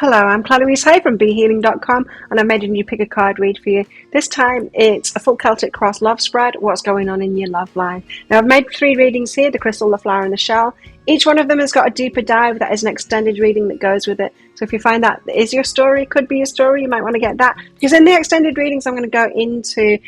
Hello, I'm Clarice Hay from BeHealing.com, and I made a new pick a card read for you. This time it's a full Celtic Cross love spread, what's going on in your love life. Now I've made 3 readings here, the crystal, the flower and the shell. Each one of them has got a deeper dive that is an extended reading that goes with it. So if you find that is your story, could be your story, you might want to get that. Because in the extended readings I'm going to go into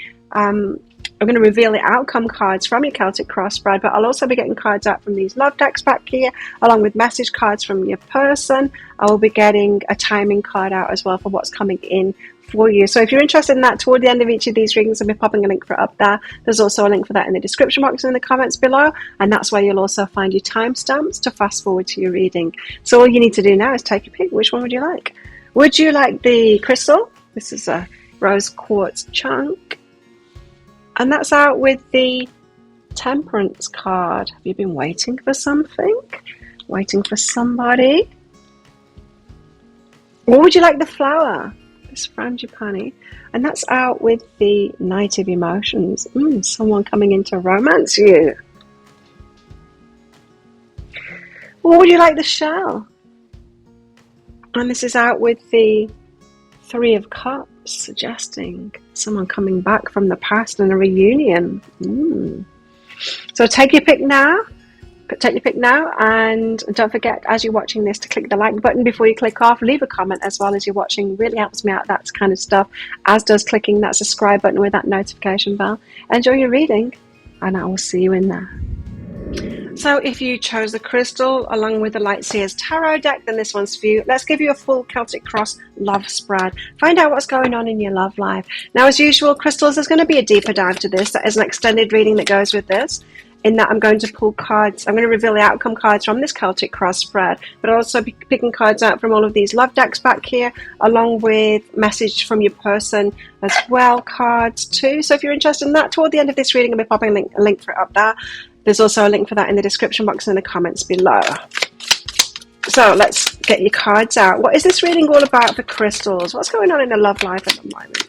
I'm going to reveal the outcome cards from your Celtic Cross spread, but I'll also be getting cards out from these love decks back here, along with message cards from your person. I will be getting a timing card out as well for what's coming in for you. So if you're interested in that, toward the end of each of these readings, I'll be popping a link for it up there. There's also a link for that in the description box and in the comments below, and that's where you'll also find your timestamps to fast forward to your reading. So all you need to do now is take your pick. Which one would you like? Would you like the crystal? This is a rose quartz chunk. And that's out with the Temperance card. Have you been waiting for something? Waiting for somebody? Or would you like the flower? This frangipani. And that's out with the Knight of Emotions. Someone coming in to romance you. Or would you like the shell? And this is out with the 3 of Cups, suggesting someone coming back from the past and a reunion. So take your pick now. And don't forget, as you're watching this, to click the like button before you click off. Leave a comment as well as you're watching. It really helps me out, that kind of stuff, as does clicking that subscribe button with that notification bell. Enjoy your reading, and I will see you in there. So if you chose the crystal along with the Lightseer's Tarot deck, then this one's for you. Let's give you a full Celtic Cross love spread. Find out what's going on in your love life. Now, as usual, crystals, there's going to be a deeper dive to this. That is an extended reading that goes with this, in that I'm going to pull cards. I'm going to reveal the outcome cards from this Celtic Cross spread, but I'll also be picking cards out from all of these love decks back here, along with message from your person as well, cards too. So if you're interested in that, toward the end of this reading, I'll be popping a link for it up there. There's also a link for that in the description box and in the comments below. So let's get your cards out. What is this reading all about for crystals? What's going on in the love life at the moment?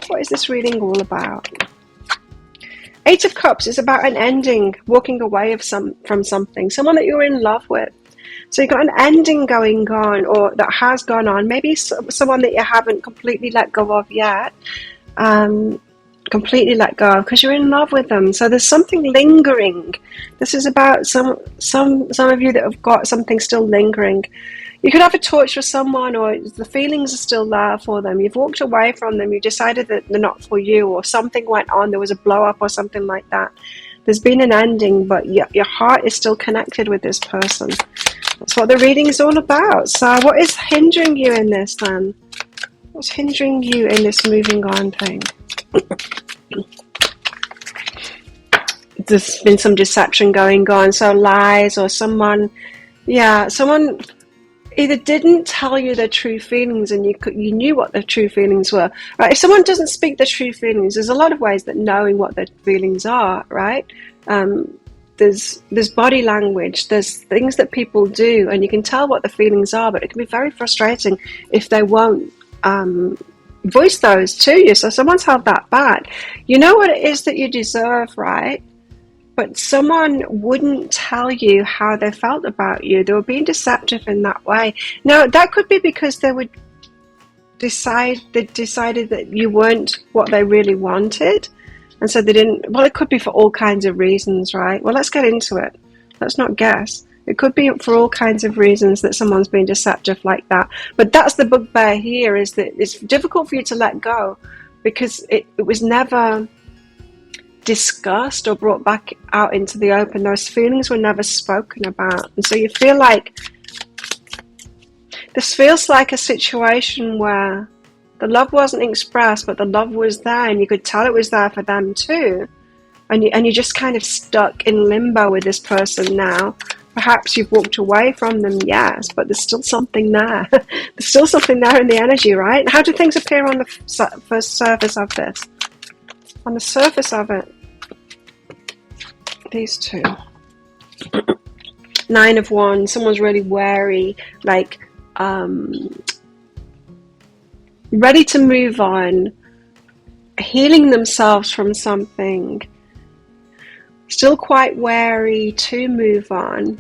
What is this reading all about? 8 of Cups is about an ending, walking away from something, someone that you're in love with. So you've got an ending going on, or that has gone on. Maybe someone that you haven't completely let go of yet. Completely let go because you're in love with them. So there's something lingering. This is about some of you that have got something still lingering. You could have a torch for someone, or the feelings are still there for them. You've walked away from them. You decided that they're not for you, or something went on. There was a blow up or something like that. There's been an ending, but your heart is still connected with this person. That's what the reading is all about. So what is hindering you in this then? What's hindering you in this moving on thing? There's been some deception going on, so lies, or someone either didn't tell you their true feelings and you knew what their true feelings were, right? If someone doesn't speak their true feelings, there's a lot of ways that knowing what their feelings are, right? There's body language, there's things that people do, and you can tell what the feelings are, but it can be very frustrating if they won't voice those to you. So someone's held that back. You know what it is that you deserve, right? But someone wouldn't tell you how they felt about you. They were being deceptive in that way. Now, that could be because they decided that you weren't what they really wanted, and so they didn't. Well, it could be for all kinds of reasons, right? Well, let's get into it. Let's not guess. It could be for all kinds of reasons that someone's being deceptive like that. But that's the bugbear here, is that it's difficult for you to let go because it was never discussed or brought back out into the open. Those feelings were never spoken about. And so you feel like this feels like a situation where the love wasn't expressed, but the love was there, and you could tell it was there for them too. And you're just kind of stuck in limbo with this person now. Perhaps you've walked away from them, yes, but there's still something there. There's still something there in the energy, right? How do things appear on the first surface of this? On the surface of it, these two. 9 of Wands, someone's really wary, like ready to move on, healing themselves from something, still quite wary to move on.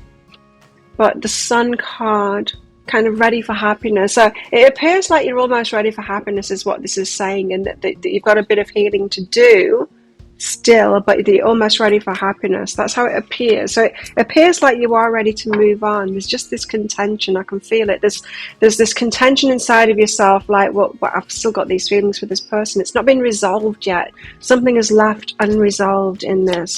But the Sun card kind of ready for happiness. So it appears like you're almost ready for happiness is what this is saying, and that you've got a bit of healing to do still, but that you're almost ready for happiness. That's how it appears. So it appears like you are ready to move on. There's just this contention. I can feel it. There's this contention inside of yourself, like, well, I've still got these feelings for this person. It's not been resolved yet. Something is left unresolved in this.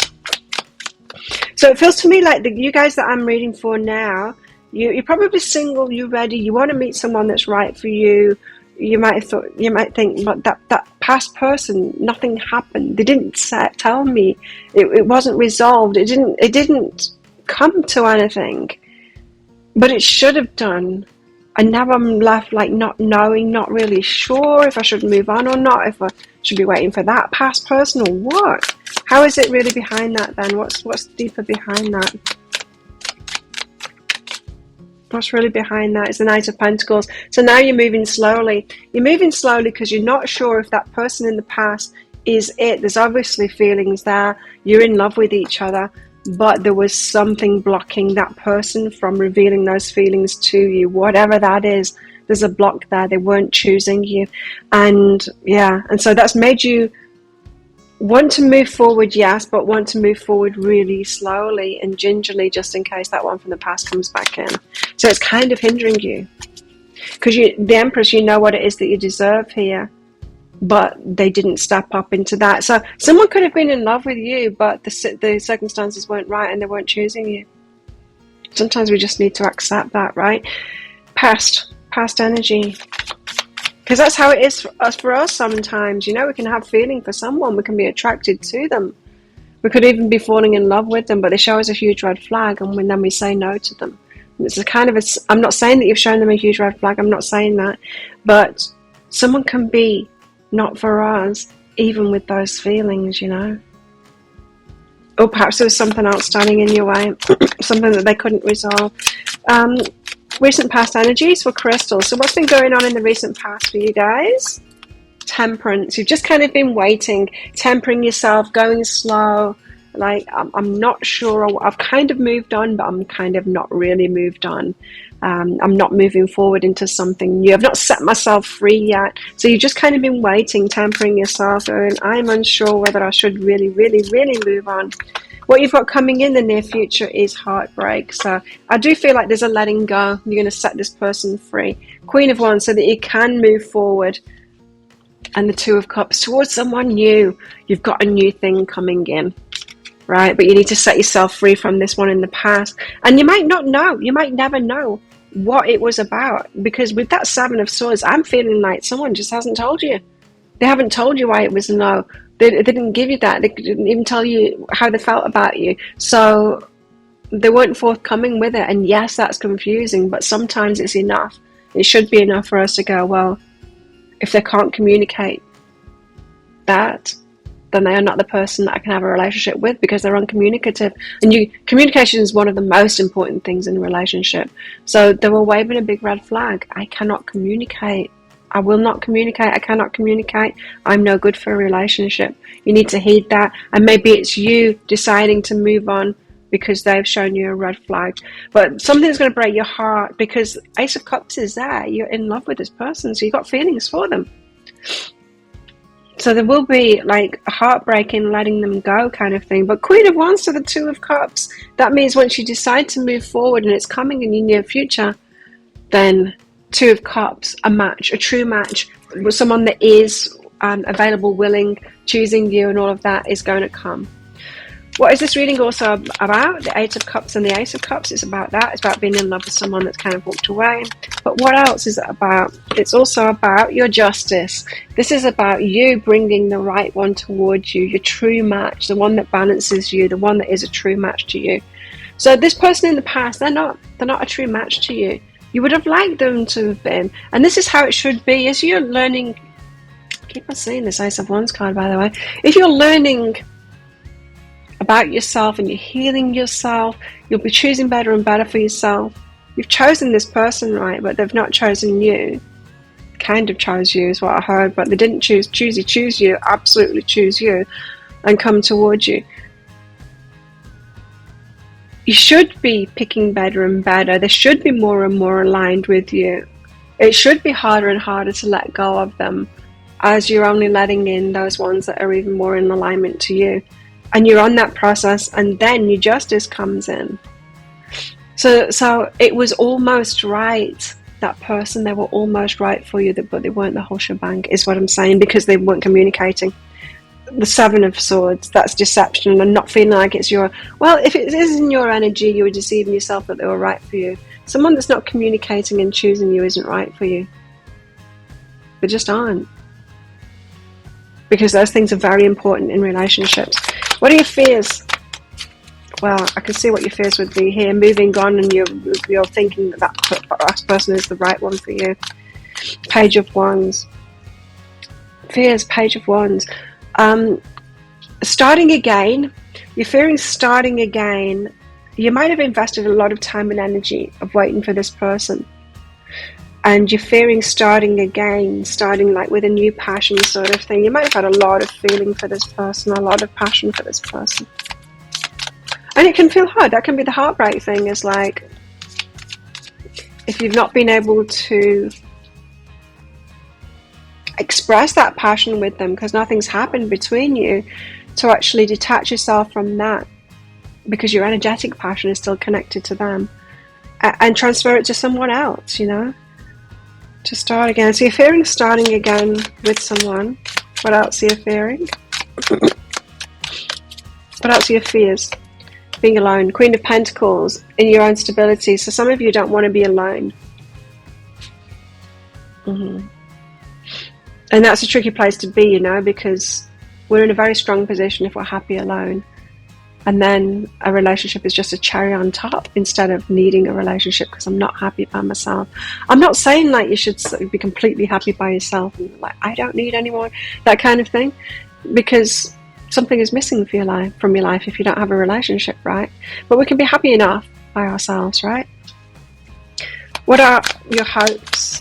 So it feels to me like you guys that I'm reading for now, you're probably single, you're ready, you want to meet someone that's right for you. You might think, but that past person, nothing happened. They didn't tell me. It wasn't resolved. It didn't come to anything, but it should have done. And now I'm left like not knowing, not really sure if I should move on or not, if I should be waiting for that past person or what. How is it really behind that then? What's deeper behind that? What's really behind that is the Knight of Pentacles. So now you're moving slowly. You're moving slowly because you're not sure if that person in the past is it. There's obviously feelings there. You're in love with each other, but there was something blocking that person from revealing those feelings to you. Whatever that is, there's a block there. They weren't choosing you. And yeah, and so that's made you want to move forward, yes, but want to move forward really slowly and gingerly, just in case that one from the past comes back in. So it's kind of hindering you, because the Empress, you know what it is that you deserve here, but they didn't step up into that. So someone could have been in love with you, but the circumstances weren't right and they weren't choosing you. Sometimes we just need to accept that, right? Past energy. Because that's how it is for us sometimes. You know, we can have feeling for someone. We can be attracted to them. We could even be falling in love with them, but they show us a huge red flag, and then we say no to them. And it's a kind of I'm not saying that you've shown them a huge red flag. I'm not saying that. But someone can be not for us, even with those feelings, you know. Or perhaps there was something else standing in your way, something that they couldn't resolve. Recent past energies for crystals. So what's been going on in the recent past for you guys? Temperance. You've just kind of been waiting, tempering yourself, going slow. Like, I'm not sure. I've kind of moved on, but I'm kind of not really moved on. I'm not moving forward into something new. I've not set myself free yet. So you've just kind of been waiting, tempering yourself, going, I'm unsure whether I should really, really, really move on. What you've got coming in the near future is heartbreak. So I do feel like there's a letting go. You're going to set this person free. Queen of Wands, so that you can move forward. And the Two of Cups towards someone new. You've got a new thing coming in, right? But you need to set yourself free from this one in the past. And you might not know. You might never know what it was about. Because with that Seven of Swords, I'm feeling like someone just hasn't told you. They haven't told you why it was no. They didn't give you that. They didn't even tell you how they felt about you. So they weren't forthcoming with it. And yes, that's confusing, but sometimes it's enough. It should be enough for us to go, well, if they can't communicate that, then they are not the person that I can have a relationship with, because they're uncommunicative. And communication is one of the most important things in a relationship. So they were waving a big red flag. I cannot communicate. I will not communicate. I cannot communicate. I'm no good for a relationship. You need to heed that. And maybe it's you deciding to move on because they've shown you a red flag. But something's going to break your heart, because Ace of Cups is there. You're in love with this person, so you've got feelings for them. So there will be like a heartbreak in letting them go kind of thing. But Queen of Wands to the Two of Cups, that means once you decide to move forward and it's coming in your near future, then Two of Cups, a match, a true match with someone that is available, willing, choosing you, and all of that is going to come. What is this reading also about? The Eight of Cups and the Ace of Cups. It's about that. It's about being in love with someone that's kind of walked away. But what else is it about? It's also about your justice. This is about you bringing the right one towards you, your true match, the one that balances you, the one that is a true match to you. So this person in the past, they're not a true match to you. You would have liked them to have been. And this is how it should be. As you're learning, I keep on seeing this Ace of Wands card, by the way. If you're learning about yourself and you're healing yourself, you'll be choosing better and better for yourself. You've chosen this person, right, but they've not chosen you. Kind of chose you is what I heard, but they didn't choose you, absolutely choose you and come towards you. you should be picking better and better. They should be more and more aligned with you. It should be harder and harder to let go of them, as you're only letting in those ones that are even more in alignment to you. And you're on that process, and then your justice comes in. So it was almost right. That person, they were almost right for you, but they weren't the whole shebang, is what I'm saying, because they weren't communicating. The Seven of Swords, that's deception and not feeling like it's your... Well, if it is in your energy, you were deceiving yourself that they were right for you. Someone that's not communicating and choosing you isn't right for you. They just aren't. Because those things are very important in relationships. What are your fears? Well, I can see what your fears would be here. Moving on, and you're thinking that person is the right one for you. Page of Wands. Fears, Page of Wands. Starting again. You're fearing starting again. You might have invested a lot of time and energy of waiting for this person. And you're fearing starting again, starting like with a new passion sort of thing. You might have had a lot of feeling for this person, a lot of passion for this person. And it can feel hard. That can be the heartbreak thing, is like, if you've not been able to express that passion with them because nothing's happened between you, to actually detach yourself from that, because your energetic passion is still connected to them, and transfer it to someone else, you know, to start again. So you're fearing starting again with someone. What else are you fearing? What else are your fears? Being alone. Queen of Pentacles, in your own stability. So some of you don't want to be alone. And that's a tricky place to be, you know, because we're in a very strong position if we're happy alone. And then a relationship is just a cherry on top, instead of needing a relationship because I'm not happy by myself. I'm not saying like you should be completely happy by yourself and like, I don't need anyone, that kind of thing, because something is missing for your life, from your life, if you don't have a relationship, right? But we can be happy enough by ourselves, right? What are your hopes?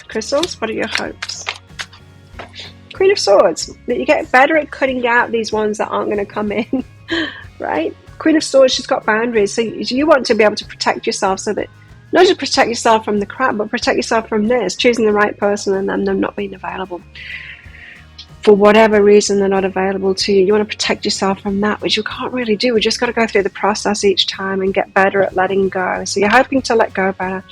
Crystals, what are your hopes? Queen of Swords, that you get better at cutting out these ones that aren't going to come in, right? Queen of Swords, she's got boundaries. So you want to be able to protect yourself, so that not just protect yourself from the crap, but protect yourself from this, choosing the right person and then them not being available. For whatever reason, they're not available to you. You want to protect yourself from that, which you can't really do. We just got to go through the process each time and get better at letting go. So you're hoping to let go better,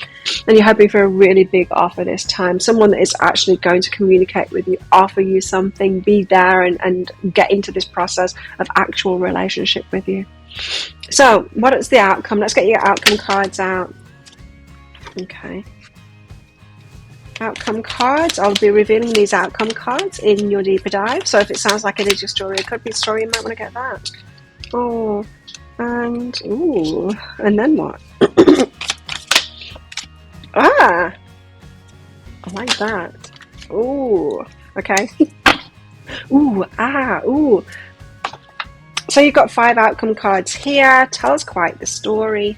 and you're hoping for a really big offer this time. Someone that is actually going to communicate with you, offer you something, be there and get into this process of actual relationship with you. So what is the outcome? Let's get your outcome cards out. Okay. Outcome cards. I'll be revealing these outcome cards in your deeper dive. So if it sounds like it is your story, it could be a story, you might want to get that. Oh, and ooh, and then what? Ah, I like that. Ooh, okay. Ooh, ah, ooh. So you've got 5 outcome cards here. Tells quite the story.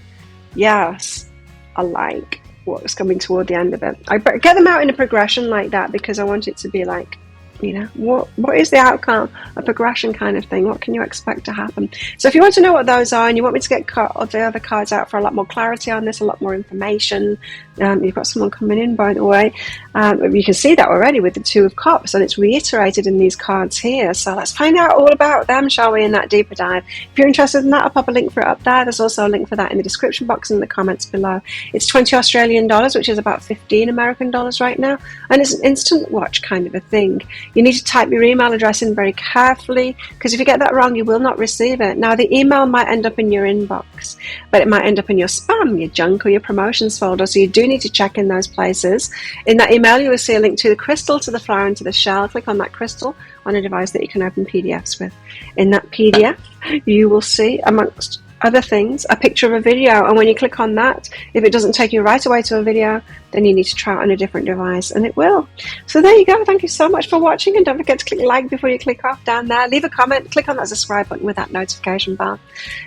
Yes, I like what's coming toward the end of it. I get them out in a progression like that because I want it to be like, you know, what is the outcome? A progression kind of thing. What can you expect to happen? So if you want to know what those are, and you want me to get the other cards out for a lot more clarity on this, a lot more information, you've got someone coming in, by the way. You can see that already with the 2 of Cups, and it's reiterated in these cards here. So let's find out all about them, shall we, in that deeper dive. If you're interested in that, I'll pop a link for it up there. There's also a link for that in the description box and in the comments below. It's 20 Australian dollars, which is about 15 American dollars right now, and it's an instant watch kind of a thing. You need to type your email address in very carefully, because if you get that wrong, you will not receive it. Now, the email might end up in your inbox, but it might end up in your spam, your junk, or your promotions folder, so you do need to check in those places. In that email, you will see a link to the crystal, to the flower, and to the shell. Click on that crystal on a device that you can open PDFs with. In that PDF, you will see, amongst other things, a picture of a video, and when you click on that, if it doesn't take you right away to a video, then you need to try it on a different device, and it will. So there you go. Thank you so much for watching, and don't forget to click like before you click off down there. Leave a comment, click on that subscribe button with that notification bell.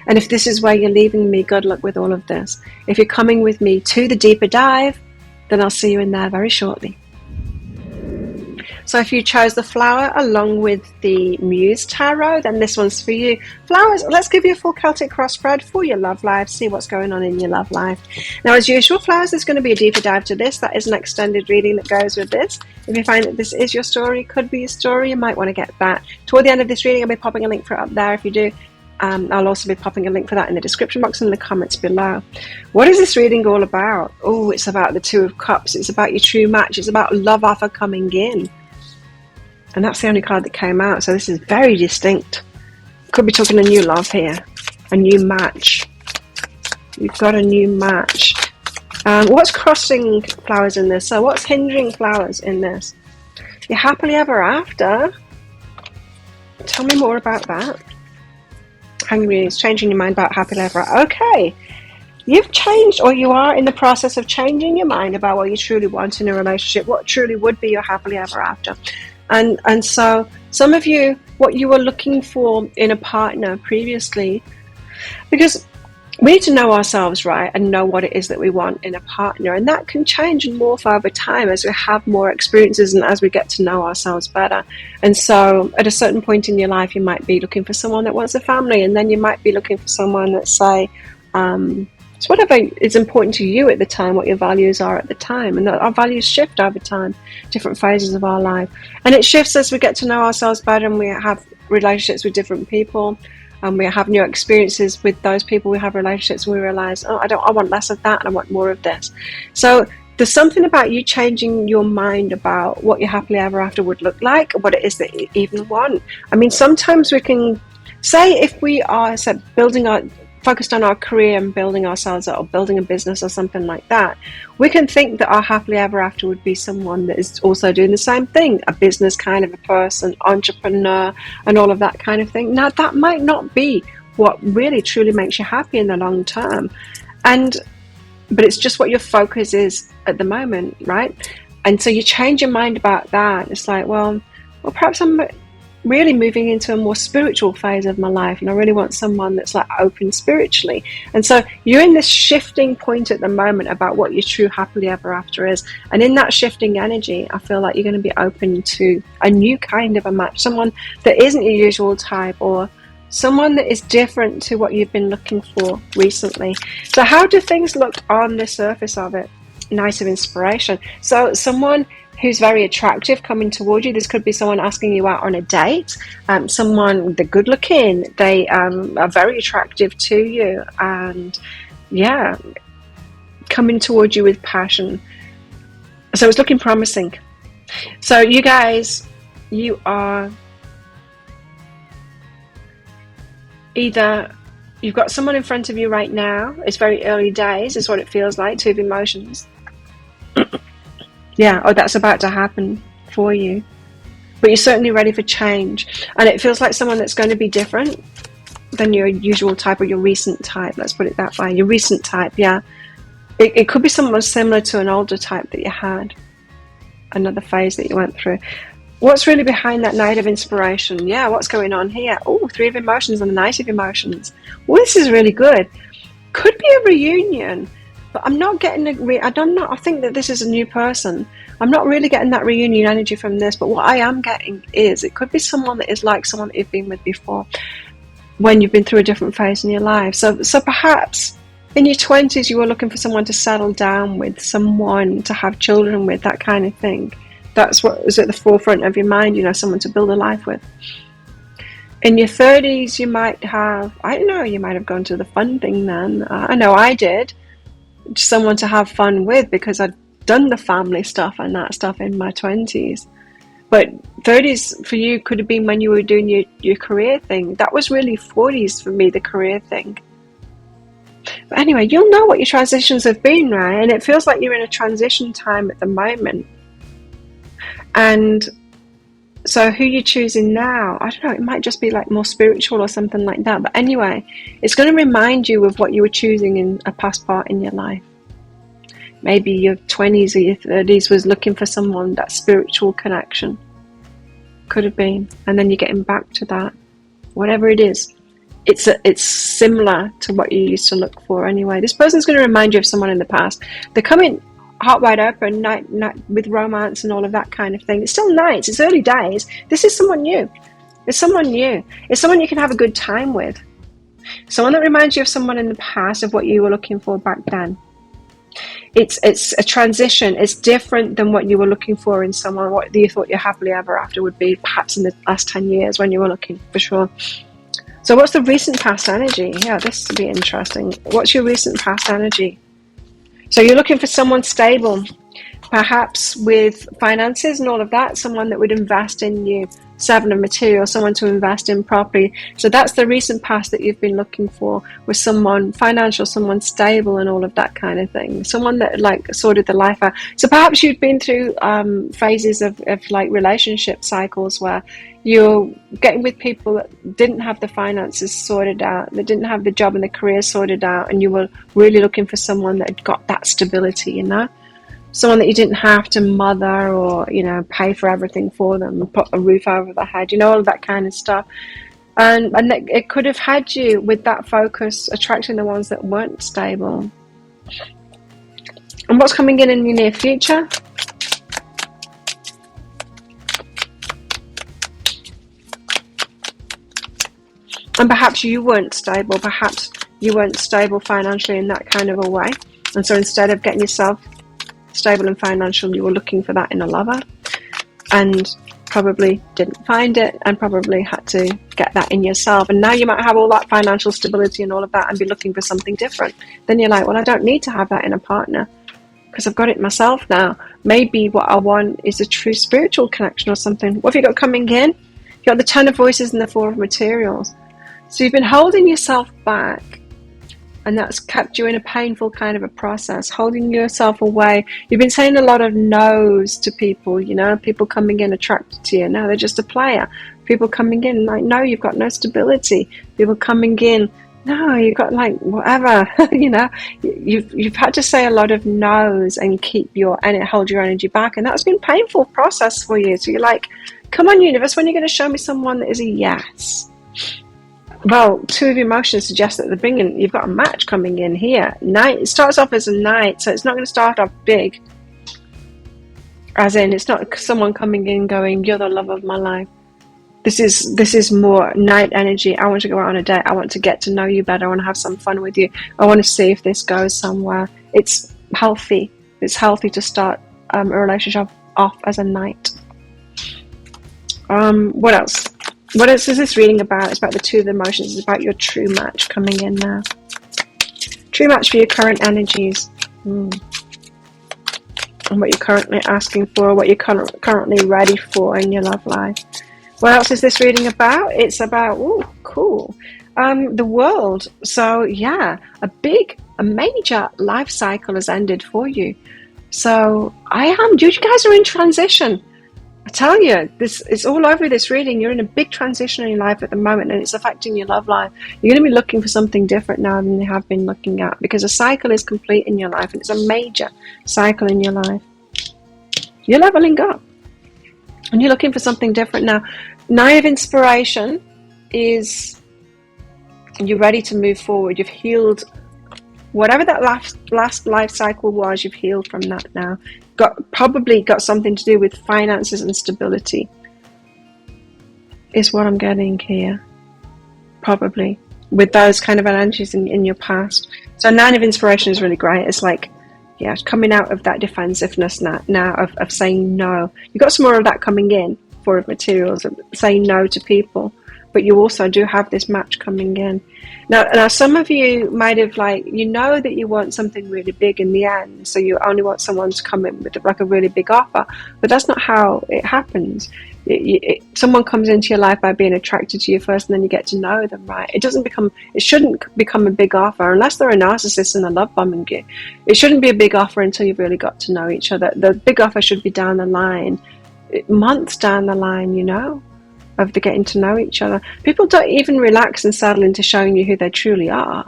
And if this is where you're leaving me, good luck with all of this. If you're coming with me to the deeper dive, then I'll see you in there very shortly. So if you chose the flower along with the Muse Tarot, then this one's for you. Flowers, let's give you a full Celtic cross spread for your love life, see what's going on in your love life. Now, as usual, flowers, there's going to be a deeper dive to this. That is an extended reading that goes with this. If you find that this is your story, could be your story, you might want to get that. Toward the end of this reading, I'll be popping a link for it up there if you do. I'll also be popping a link for that in the description box and in the comments below. What is this reading all about? Oh, it's about the Two of Cups. It's about your true match. It's about love offer coming in. And that's the only card that came out. So this is very distinct. Could be talking a new love here. A new match. You've got a new match. What's crossing flowers in this? So what's hindering flowers in this? You're happily ever after. Tell me more about that. Hungry is changing your mind about happily ever after. Okay. You've changed, or you are in the process of changing your mind about what you truly want in a relationship, what truly would be your happily ever after. And so some of you, what you were looking for in a partner previously, because we need to know ourselves, right, and know what it is that we want in a partner, and that can change and morph over time as we have more experiences and as we get to know ourselves better. And so at a certain point in your life, you might be looking for someone that wants a family, and then you might be looking for someone that, say, it's whatever is important to you at the time, what your values are at the time, and our values shift over time, different phases of our life, and it shifts as we get to know ourselves better, and we have relationships with different people. And we have new experiences with those people. We have relationships and we realize, oh, I want less of that and I want more of this. So there's something about you changing your mind about what your happily ever after would look like, what it is that you even want. I mean, sometimes we can say, if we are focused on our career and building ourselves up, or building a business or something like that, we can think that our happily ever after would be someone that is also doing the same thing, a business kind of a person, entrepreneur, and all of that kind of thing. Now, that might not be what really truly makes you happy in the long term, but it's just what your focus is at the moment, right? And so you change your mind about that. It's like, well, perhaps I'm really moving into a more spiritual phase of my life, and I really want someone that's like open spiritually. And so you're in this shifting point at the moment about what your true happily ever after is, and in that shifting energy, I feel like you're going to be open to a new kind of a match, someone that isn't your usual type, or someone that is different to what you've been looking for recently. So how do things look on the surface of it? Nice of inspiration. So someone who's very attractive coming toward you. This could be someone asking you out on a date, someone, they're good looking, they are very attractive to you, and yeah, coming toward you with passion. So it's looking promising. So you guys, you are either, you've got someone in front of you right now, it's very early days, is what it feels like, two of emotions. Yeah, or that's about to happen for you. But you're certainly ready for change. And it feels like someone that's going to be different than your usual type or your recent type. Let's put it that way. Your recent type, yeah. It could be someone similar to an older type that you had. Another phase that you went through. What's really behind that Knight of Inspiration? Yeah, what's going on here? Oh, Three of Emotions and the Knight of Emotions. Well, this is really good. Could be a reunion. But I'm not getting I think that this is a new person. I'm not really getting that reunion energy from this, but what I am getting is it could be someone that is like someone that you've been with before when you've been through a different phase in your life. So perhaps in your 20s you were looking for someone to settle down with, someone to have children with, that kind of thing. That's what is at the forefront of your mind, someone to build a life with. In your 30s you might have, you might have gone to the fun thing then. I know I did. Someone to have fun with, because I'd done the family stuff and that stuff in my 20s. But 30s for you could have been when you were doing your career thing. That was really 40s for me, the career thing. But anyway, you'll know what your transitions have been, right? And it feels like you're in a transition time at the moment. And so who you're choosing now, I don't know, it might just be like more spiritual or something like that. But anyway, it's going to remind you of what you were choosing in a past part in your life. Maybe your 20s or your 30s was looking for someone, that spiritual connection. Could have been. And then you're getting back to that. Whatever it is. It's similar to what you used to look for anyway. This person's going to remind you of someone in the past. They're coming heart wide open, night with romance and all of that kind of thing. It's still nights. It's early days. This is someone new. It's someone new. It's someone you can have a good time with. Someone that reminds you of someone in the past, of what you were looking for back then. It's a transition. It's different than what you were looking for in someone, what you thought your happily ever after would be, perhaps in the last 10 years when you were looking, for sure. So what's the recent past energy? Yeah, this would be interesting. What's your recent past energy? So you're looking for someone stable, perhaps with finances and all of that, someone that would invest in you. Seven of material, someone to invest in properly. So that's the recent past that you've been looking for, with someone financial, someone stable and all of that kind of thing. Someone that like sorted the life out. So perhaps you've been through phases of like relationship cycles where you're getting with people that didn't have the finances sorted out, that didn't have the job and the career sorted out, and you were really looking for someone that had got that stability, you know? Someone that you didn't have to mother or, you know, pay for everything for them, put a roof over their head, you know, all of that kind of stuff. And it could have had you with that focus attracting the ones that weren't stable. And what's coming in your near future? And perhaps you weren't stable. Perhaps you weren't stable financially in that kind of a way. And so instead of getting yourself stable and financial, you were looking for that in a lover and probably didn't find it, and probably had to get that in yourself. And now you might have all that financial stability and all of that and be looking for something different. Then you're like, well, I don't need to have that in a partner because I've got it myself now. Maybe what I want is a true spiritual connection or something. What have you got coming in? You've got the Ten of Voices and the Four of Materials. So you've been holding yourself back, and that's kept you in a painful kind of a process, holding yourself away. You've been saying a lot of no's to people, you know, people coming in attracted to you. No, they're just a player. People coming in like, no, you've got no stability. People coming in, no, you've got like whatever, you know. You've had to say a lot of no's and hold your energy back. And that's been a painful process for you. So you're like, come on, universe, when are you going to show me someone that is a yes? Well, Two of Emotions suggests that you've got a match coming in here. Night, it starts off as a night, so it's not going to start off big. As in, it's not someone coming in going, you're the love of my life. This is more night energy. I want to go out on a date. I want to get to know you better. I want to have some fun with you. I want to see if this goes somewhere. It's healthy. It's healthy to start a relationship off as a night. What else? What else is this reading about? It's about the Two of Emotions. It's about your true match coming in now. True match for your current energies. And what you're currently asking for, what you're currently ready for in your love life. What else is this reading about? It's about, the world. So yeah, a major life cycle has ended for you. So you guys are in transition. I tell you, it's all over this reading. You're in a big transition in your life at the moment, and it's affecting your love life. You're going to be looking for something different now than you have been looking at, because a cycle is complete in your life, and it's a major cycle in your life. You're leveling up, and you're looking for something different now. Nine of Inspiration is you're ready to move forward. You've healed whatever that last life cycle was. You've healed from that now. Probably got something to do with finances and stability, is what I'm getting here. Probably with those kind of energies in your past. So Nine of Inspiration is really great. It's like, yeah, coming out of that defensiveness now of saying no. You've got some more of that coming in, Four of Materials, of saying no to people. But you also do have this match coming in. Now some of you might have that you want something really big in the end, so you only want someone to come in with like a really big offer. But that's not how it happens. Someone comes into your life by being attracted to you first, and then you get to know them, right? It shouldn't become a big offer unless they're a narcissist and they're love bombing you. It shouldn't be a big offer until you've really got to know each other. The big offer should be down the line, months down the line, you know, of the getting to know each other. People don't even relax and settle into showing you who they truly are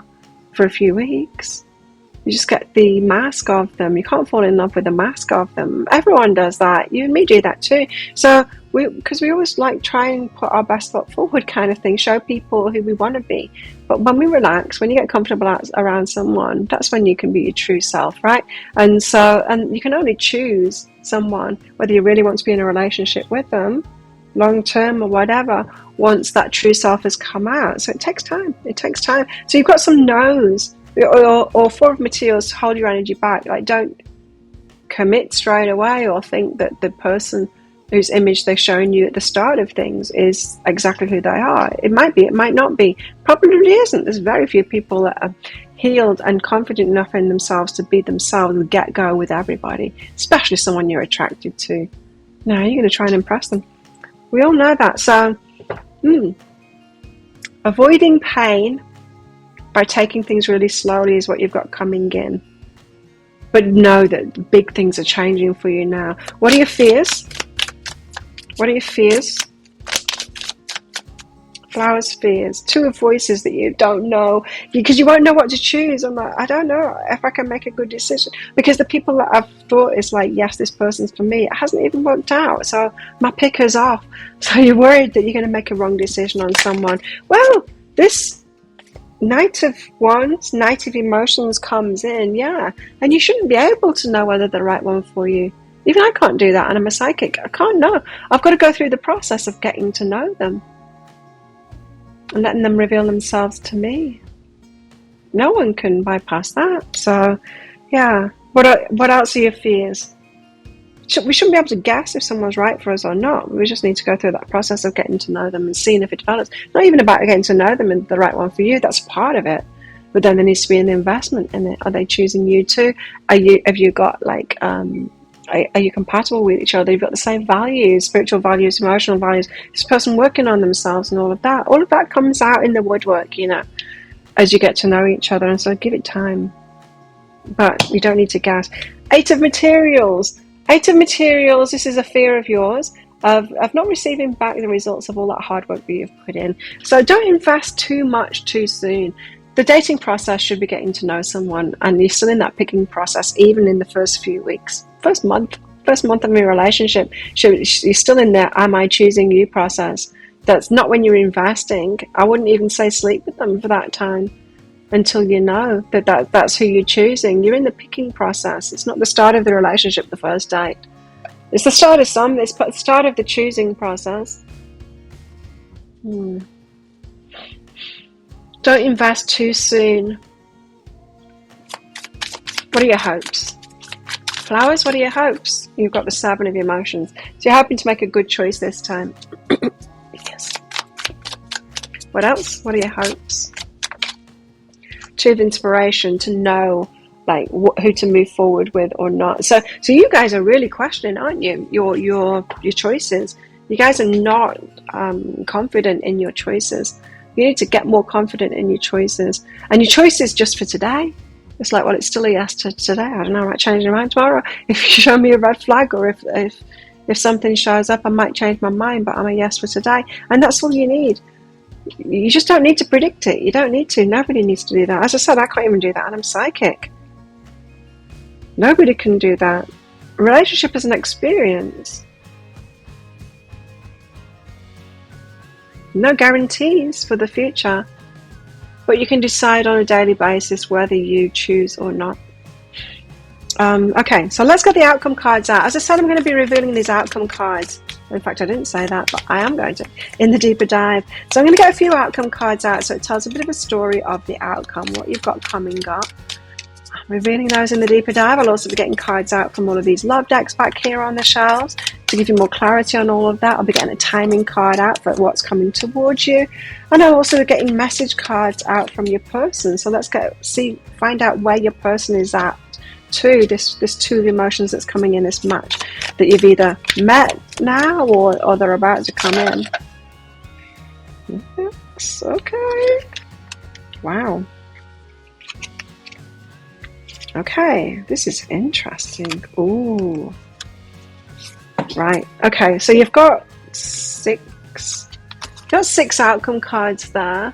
for a few weeks. You just get the mask of them. You can't fall in love with the mask of them. Everyone does that. You and me do that too. So because we always try and put our best foot forward kind of thing, show people who we want to be. But when we relax, when you get comfortable around someone, that's when you can be your true self, right? And you can only choose someone, whether you really want to be in a relationship with them, long term or whatever, once that true self has come out. So it takes time. It takes time. So you've got some no's or four of materials to hold your energy back. Like, don't commit straight away or think that the person whose image they're showing you at the start of things is exactly who they are. It might be, it might not be. Probably isn't. There's very few people that are healed and confident enough in themselves to be themselves and get go with everybody, especially someone you're attracted to. No, you're going to try and impress them. We all know that. So, avoiding pain by taking things really slowly is what you've got coming in. But know that big things are changing for you now. What are your fears? What are your fears? Flowers, fears. Two of voices that you don't know, because you won't know what to choose. I'm like, I don't know if I can make a good decision, because the people that I've thought is like, yes, this person's for me, it hasn't even worked out. So my picker's off. So you're worried that you're going to make a wrong decision on someone. Well, this Knight of Wands, Knight of Emotions comes in, yeah, and you shouldn't be able to know whether they're the right one for you. Even I can't do that, and I'm a psychic. I can't know. I've got to go through the process of getting to know them and letting them reveal themselves to me. No one can bypass that. So, yeah. What else are your fears? We shouldn't be able to guess if someone's right for us or not. We just need to go through that process of getting to know them and seeing if it develops. Not even about getting to know them and the right one for you. That's part of it. But then there needs to be an investment in it. Are they choosing you too? Have you got like... Are you compatible with each other? You've got the same values, spiritual values, emotional values. This person working on themselves and all of that. All of that comes out in the woodwork, as you get to know each other. And so give it time. But you don't need to guess. Eight of Materials. Eight of Materials, this is a fear of yours. Of not receiving back the results of all that hard work that you've put in. So don't invest too much too soon. The dating process should be getting to know someone, and you're still in that picking process, even in the first few weeks, first month of your relationship. You're still in the am I choosing you process. That's not when you're investing. I wouldn't even say sleep with them for that time until you know that's who you're choosing. You're in the picking process. It's not the start of the relationship, the first date. It's the start of it's the start of the choosing process. Don't invest too soon. What are your hopes? Flowers, what are your hopes? You've got the Seven of Emotions. So you're hoping to make a good choice this time. Yes. What else? What are your hopes? Two of Inspiration, to know like who to move forward with or not. So you guys are really questioning, aren't you? Your choices. You guys are not confident in your choices. You need to get more confident in your choices. And your choices just for today. It's like, well, it's still a yes to today. I don't know, I might change my mind tomorrow. If you show me a red flag, or if something shows up, I might change my mind, but I'm a yes for today. And that's all you need. You just don't need to predict it. You don't need to. Nobody needs to do that. As I said, I can't even do that, and I'm psychic. Nobody can do that. A relationship is an experience. No guarantees for the future, but you can decide on a daily basis whether you choose or not. Okay, so let's get the outcome cards out. As I said, I'm going to be revealing these outcome cards. In fact, I didn't say that, but I am going to in the deeper dive. So I'm going to get a few outcome cards out, so it tells a bit of a story of the outcome, what you've got coming up. I'm revealing those in the deeper dive. I'll also be getting cards out from all of these love decks back here on the shelves to give you more clarity on all of that. I'll be getting a timing card out for what's coming towards you, and I'll also be getting message cards out from your person. So let's find out where your person is at too. This two of emotions that's coming in this match that you've either met now or they're about to come in. Yes, okay. Wow. Okay, this is interesting. Ooh. Right. Okay, so you've got six outcome cards there.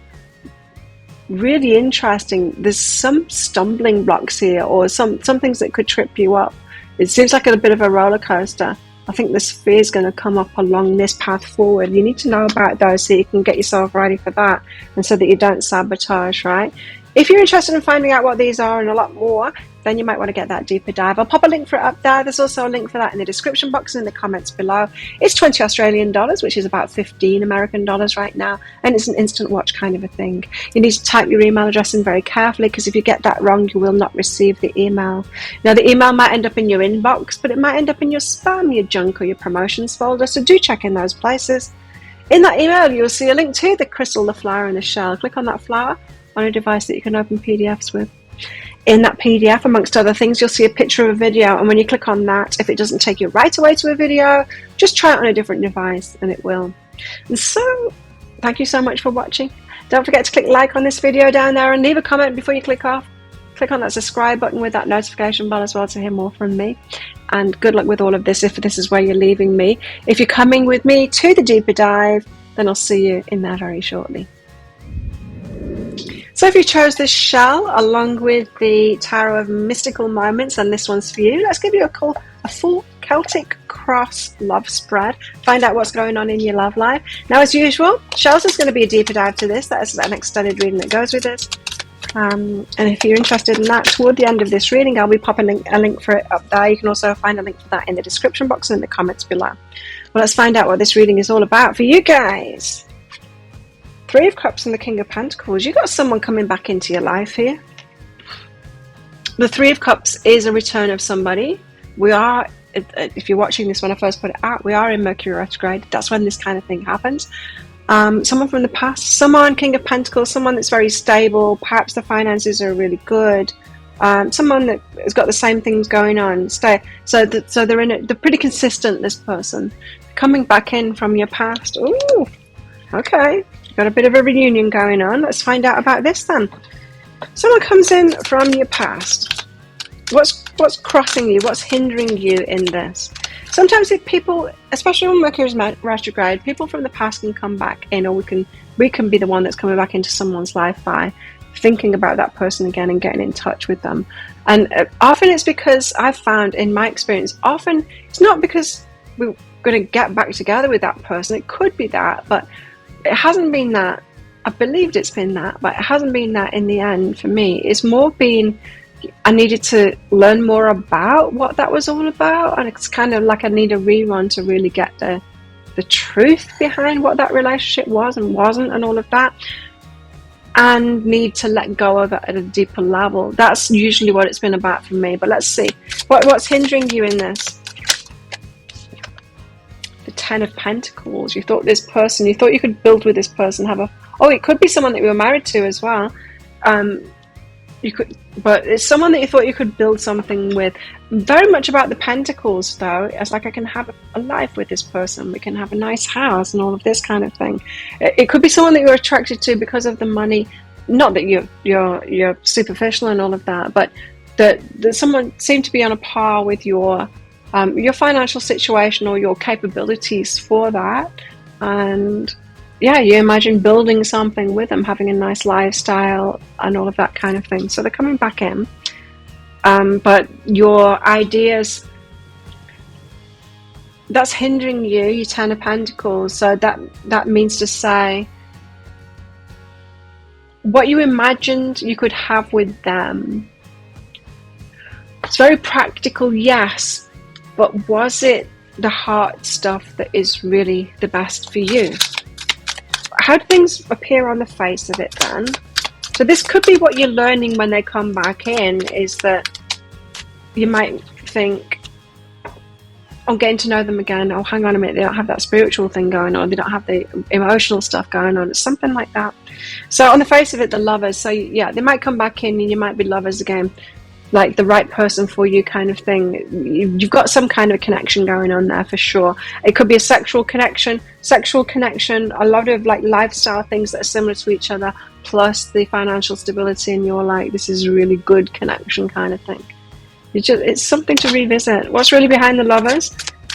Really interesting. There's some stumbling blocks here, or some things that could trip you up. It seems like a bit of a roller coaster. I think this fear is going to come up along this path forward. You need to know about those so you can get yourself ready for that, and so that you don't sabotage, right? If you're interested in finding out what these are and a lot more, then you might want to get that deeper dive. I'll pop a link for it up there. There's also a link for that in the description box and in the comments below. It's 20 Australian dollars, which is about 15 American dollars right now, and it's an instant watch kind of a thing. You need to type your email address in very carefully, because if you get that wrong, you will not receive the email. Now, the email might end up in your inbox, but it might end up in your spam, your junk, or your promotions folder, so do check in those places. In that email, you'll see a link to the crystal, the flower, and the shell. Click on that flower on a device that you can open PDFs with. In that PDF, amongst other things, you'll see a picture of a video, and when you click on that, if it doesn't take you right away to a video, just try it on a different device and it will. And so, thank you so much for watching. Don't forget to click like on this video down there and leave a comment before you click off. Click on that subscribe button with that notification bell as well to hear more from me. And good luck with all of this if this is where you're leaving me. If you're coming with me to the deeper dive, then I'll see you in there very shortly. So if you chose this shell along with the Tarot of Mystical Moments, and this one's for you, let's give you a full Celtic Cross love spread. Find out what's going on in your love life. Now, as usual, shells is going to be a deeper dive to this. That is an extended reading that goes with this. And if you're interested in that, toward the end of this reading, I'll be popping a link for it up there. You can also find a link for that in the description box and in the comments below. Well, let's find out what this reading is all about for you guys. Three of Cups and the King of Pentacles. You got someone coming back into your life here. The Three of Cups is a return of somebody. We are, if you're watching this when I first put it out, we are in Mercury retrograde. That's when this kind of thing happens. Someone from the past, someone King of Pentacles, someone that's very stable. Perhaps the finances are really good. Someone that has got the same things going on. So they're pretty consistent. This person coming back in from your past. Ooh, okay. Got a bit of a reunion going on. Let's find out about this then. Someone comes in from your past. What's crossing you? What's hindering you in this? Sometimes if people, especially when Mercury's retrograde, people from the past can come back in, or we can be the one that's coming back into someone's life by thinking about that person again and getting in touch with them. And often it's because I've found in my experience, often it's not because we're going to get back together with that person. It could be that, but it hasn't been that. I believed it's been that, but it hasn't been that in the end for me. It's more been I needed to learn more about what that was all about, and it's kind of like I need a rerun to really get the truth behind what that relationship was and wasn't and all of that, and need to let go of it at a deeper level. That's usually what it's been about for me. But let's see. What's hindering you in this? The Ten of Pentacles. You thought you could build with this person, it could be someone that you were married to as well. But it's someone that you thought you could build something with. Very much about the Pentacles, though. It's like I can have a life with this person. We can have a nice house and all of this kind of thing. It could be someone that you're attracted to because of the money. Not that you're superficial and all of that, but that someone seemed to be on a par with your financial situation or your capabilities for that. And yeah, you imagine building something with them, having a nice lifestyle and all of that kind of thing. So they're coming back in. But your ideas, that's hindering you, your Ten of Pentacles. So that means to say, what you imagined you could have with them, it's very practical, yes, but was it the heart stuff that is really the best for you? How do things appear on the face of it then? So this could be what you're learning when they come back in, is that you might think, I'm getting to know them again. Oh, hang on a minute, they don't have that spiritual thing going on. They don't have the emotional stuff going on. It's something like that. So on the face of it, the lovers. So yeah, they might come back in and you might be lovers again. Like the right person for you kind of thing. You've got some kind of connection going on there for sure. It could be a sexual connection, a lot of like lifestyle things that are similar to each other, plus the financial stability, and you're like, this is a really good connection kind of thing. It's something to revisit. What's really behind the lovers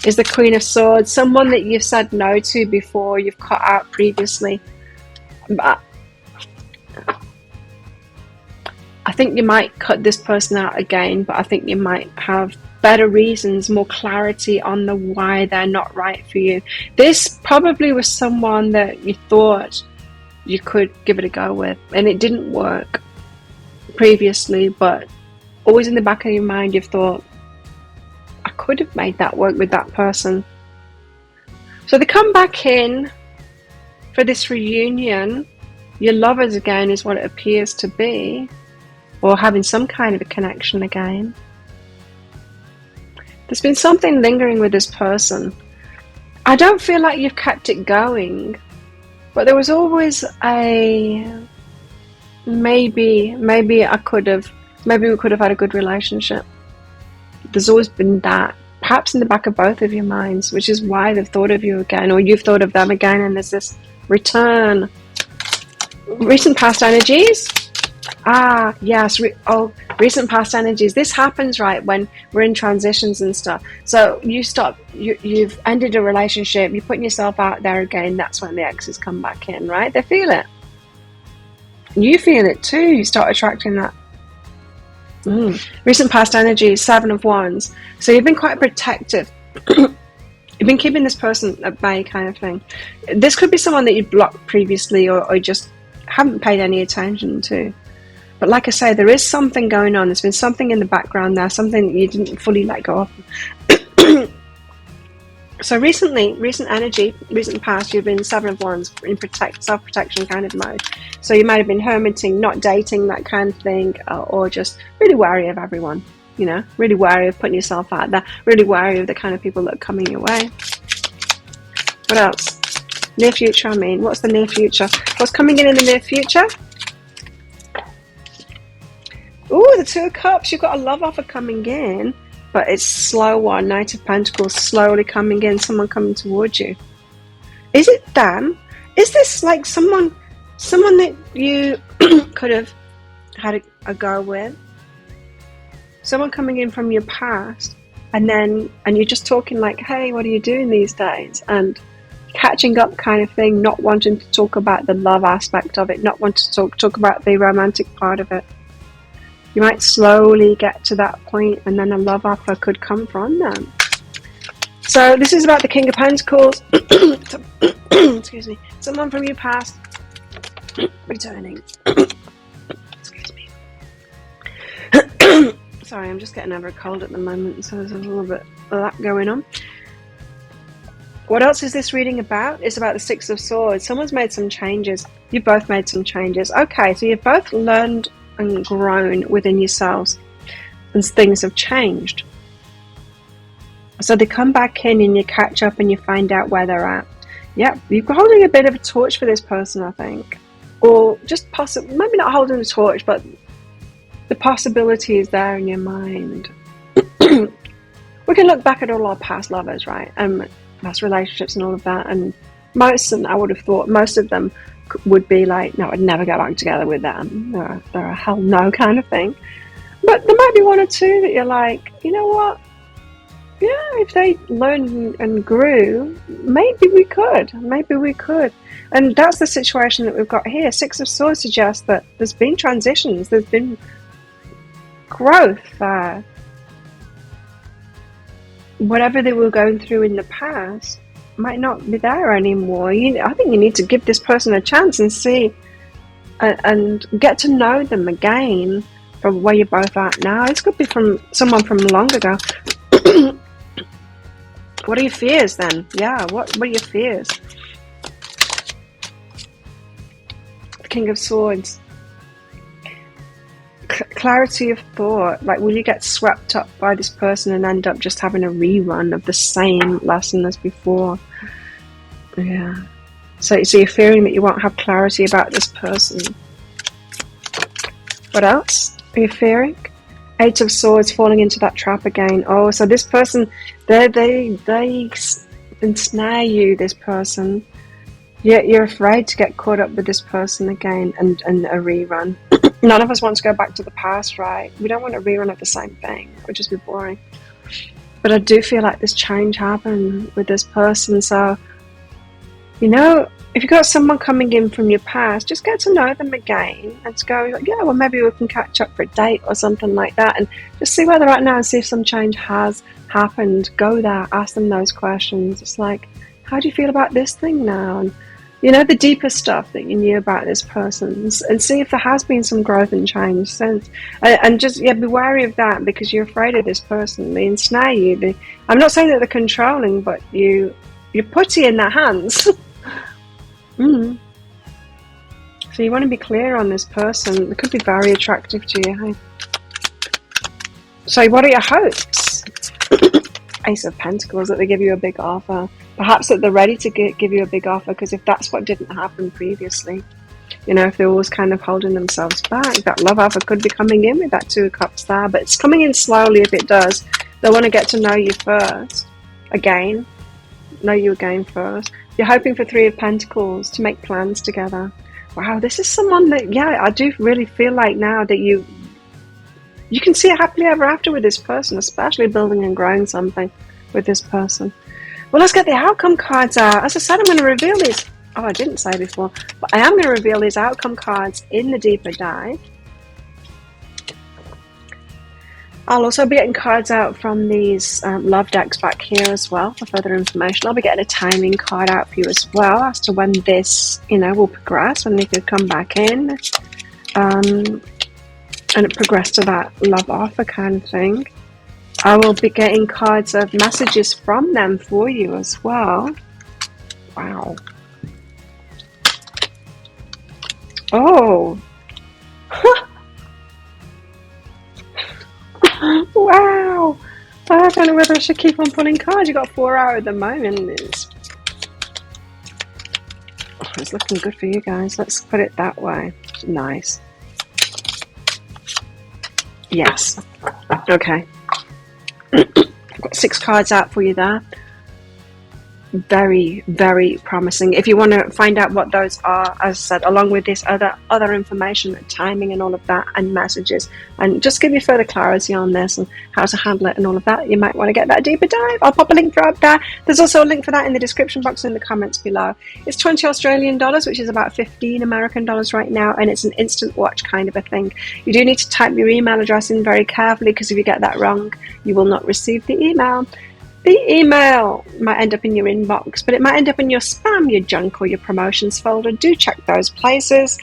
is the Queen of Swords, someone that you've said no to before, you've cut out previously. But I think you might cut this person out again, but I think you might have better reasons, more clarity on the why they're not right for you. This probably was someone that you thought you could give it a go with, and it didn't work previously, but always in the back of your mind you've thought, I could have made that work with that person. So they come back in for this reunion. Your lovers again is what it appears to be, or having some kind of a connection again. There's been something lingering with this person. I don't feel like you've kept it going, but there was always a maybe we could have had a good relationship. There's always been that, perhaps in the back of both of your minds, which is why they've thought of you again, or you've thought of them again, and there's this return. Recent past energies. Yes. Recent past energies. This happens right when we're in transitions and stuff. So you've ended a relationship, you're putting yourself out there again. That's when the exes come back in, right? They feel it. You feel it too. You start attracting that. Recent past energies, 7 of Wands. So you've been quite protective. You've been keeping this person at bay, kind of thing. This could be someone that you blocked previously, or just haven't paid any attention to. But like I say, there is something going on. There's been something in the background there, something that you didn't fully let go of. So recent energy, recent past, you've been 7 of Wands in self-protection kind of mode. So you might have been hermiting, not dating, that kind of thing, or just really wary of everyone. You know, really wary of putting yourself out there, really wary of the kind of people that are coming your way. What else? Near future, what's the near future? What's coming in the near future? Ooh, the 2 of Cups. You've got a love offer coming in, but it's slow one. Knight of Pentacles, slowly coming in, someone coming towards you. Is it them? Is this like someone that you could have had a go with? Someone coming in from your past, and you're just talking like, hey, what are you doing these days? And catching up kind of thing, not wanting to talk about the love aspect of it, not wanting to talk about the romantic part of it. You might slowly get to that point, and then a love offer could come from them. So this is about the King of Pentacles. Excuse me. Someone from your past returning. Excuse me. Sorry, I'm just getting over a cold at the moment, so there's a little bit of that going on. What else is this reading about? It's about the 6 of Swords. Someone's made some changes. You've both made some changes. Okay, so you've both learned and grown within yourselves, and things have changed. So they come back in, and you catch up, and you find out where they're at. Yep, you're holding a bit of a torch for this person, I think. Or just maybe not holding a torch, but the possibility is there in your mind. We can look back at all our past lovers, right? Past relationships and all of that. And I would have thought most of them would be like, no, I'd never go back together with them. They're a hell no kind of thing. But there might be 1 or 2 that you're like, you know what? Yeah, if they learned and grew, maybe we could. And that's the situation that we've got here. 6 of Swords suggests that there's been transitions. There's been growth there. Whatever they were going through in the past might not be there anymore. I think you need to give this person a chance and see and get to know them again from where you're both at now. This could be from someone from long ago. What are your fears then? Yeah, what are your fears? The King of Swords. Clarity of thought. Like, will you get swept up by this person and end up just having a rerun of the same lesson as before? Yeah. So you're fearing that you won't have clarity about this person. What else are you fearing? 8 of Swords, falling into that trap again. Oh, so this person, they ensnare you, this person. You're afraid to get caught up with this person again and a rerun. None of us want to go back to the past, right? We don't want a rerun of the same thing. It would just be boring. But I do feel like this change happened with this person. So You know, if you've got someone coming in from your past, just get to know them again and to go, like, yeah, well, maybe we can catch up for a date or something like that, and just see where they're at now and see if some change has happened. Go there, ask them those questions. It's like, how do you feel about this thing now? And you know, the deeper stuff that you knew about this person, and see if there has been some growth and change since. And just, yeah, be wary of that, because you're afraid of this person. They ensnare you. I'm not saying that they're controlling, but you're putty in their hands. Mm. So you want to be clear on this person. They could be very attractive to you. Hey? So what are your hopes? Ace of Pentacles, that they give you a big offer. Perhaps that they're ready to give you a big offer, because if that's what didn't happen previously, you know, if they're always kind of holding themselves back, that love offer could be coming in with that Two of Cups there. But it's coming in slowly if it does. They want to get to know you first. Again. Know you again first. You're hoping for Three of Pentacles to make plans together. Wow, this is someone that, yeah, I do really feel like now that you can see it happily ever after with this person, especially building and growing something with this person. Well, let's get the outcome cards out. As I said, I'm going to reveal these. Oh, I didn't say before, but I am going to reveal these outcome cards in the deeper dive. I'll also be getting cards out from these love decks back here as well for further information. I'll be getting a timing card out for you as well as to when this, you know, will progress, when they could come back in. And it progressed to that love offer kind of thing. I will be getting cards of messages from them for you as well. Wow. Oh. Wow. I don't know whether I should keep on pulling cards. You've got 4 out at the moment. It's looking good for you guys. Let's put it that way. Nice. Yes. Okay. I've got 6 cards out for you there. Very, very promising. If you want to find out what those are, as I said, along with this other information, timing and all of that, and messages, and just give you further clarity on this and how to handle it and all of that, you might want to get that deeper dive. I'll pop a link for up there. There's also a link for that in the description box in the comments below. It's 20 Australian dollars, which is about 15 American dollars right now, and it's an instant watch kind of a thing. You do need to type your email address in very carefully, because if you get that wrong, you will not receive the email. The email might end up in your inbox, but it might end up in your spam, your junk, or your promotions folder. Do check those places.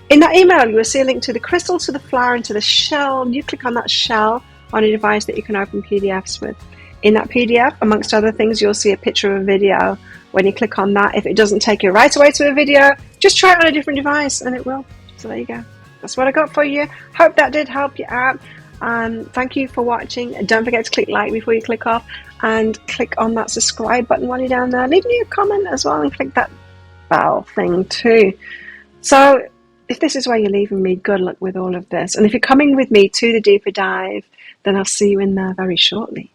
In that email, you will see a link to the crystal, to the flower, and to the shell. You click on that shell on a device that you can open PDFs with. In that PDF, amongst other things, you'll see a picture of a video. When you click on that, if it doesn't take you right away to a video, just try it on a different device and it will. So there you go. That's what I got for you. Hope that did help you out. Thank you for watching. Don't forget to click like before you click off, and click on that subscribe button while you're down there. Leave me a comment as well, and click that bell thing too. So if this is where you're leaving me, good luck with all of this. And if you're coming with me to the deeper dive, then I'll see you in there very shortly.